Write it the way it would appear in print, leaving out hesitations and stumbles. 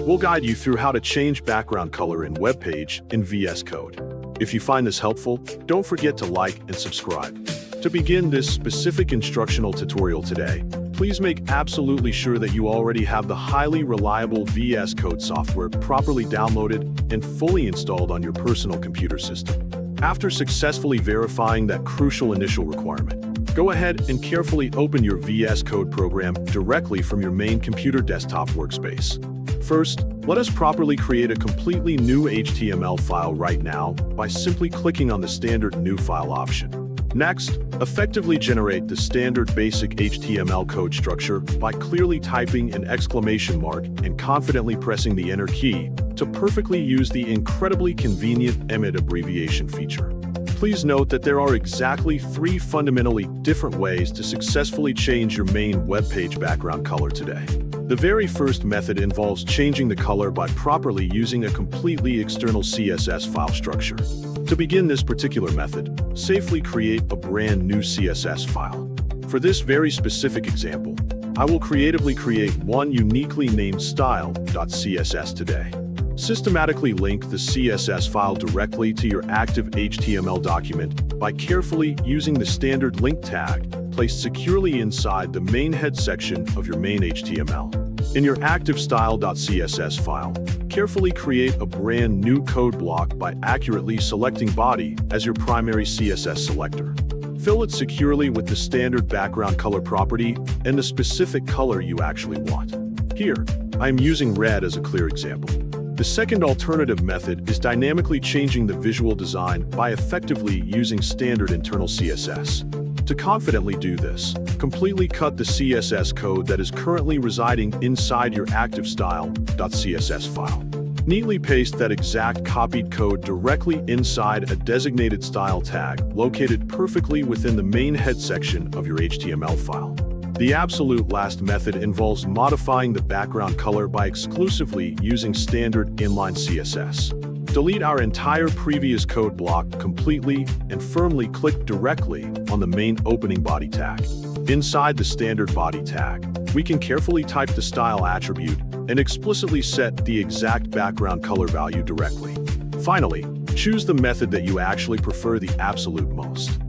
We'll guide you through how to change background color in Webpage in VS Code. If you find this helpful, don't forget to like and subscribe. To begin this specific instructional tutorial today, please make absolutely sure that you already have the highly reliable VS Code software properly downloaded and fully installed on your personal computer system. After successfully verifying that crucial initial requirement, go ahead and carefully open your VS Code program directly from your main computer desktop workspace. First, let us properly create a completely new HTML file right now by simply clicking on the standard New File option. Next, effectively generate the standard basic HTML code structure by clearly typing an exclamation mark and confidently pressing the Enter key to perfectly use the incredibly convenient 𝗕𝘂𝘀𝗀𝗀𝗀 abbreviation feature. Please note that there are exactly 3 fundamentally different ways to successfully change your main web page background color today. The very first method involves changing the color by properly using a completely external CSS file structure. To begin this particular method, safely create a brand new CSS file. For this very specific example, I will creatively create one uniquely named style.css today. Systematically link the CSS file directly to your active HTML document by carefully using the standard link tag placed securely inside the main head section of your main HTML. In your active style.css file, carefully create a brand new code block by accurately selecting body as your primary CSS selector. Fill it securely with the standard background color property and the specific color you actually want. Here, I am using red as a clear example. The second alternative method is dynamically changing the visual design by effectively using standard internal CSS. To confidently do this, completely cut the CSS code that is currently residing inside your active style.css file. Neatly paste that exact copied code directly inside a designated style tag located perfectly within the main head section of your HTML file. The absolute last method involves modifying the background color by exclusively using standard inline CSS. Delete our entire previous code block completely and firmly click directly on the main opening body tag. Inside the standard body tag, we can carefully type the style attribute and explicitly set the exact background color value directly. Finally, choose the method that you actually prefer the absolute most.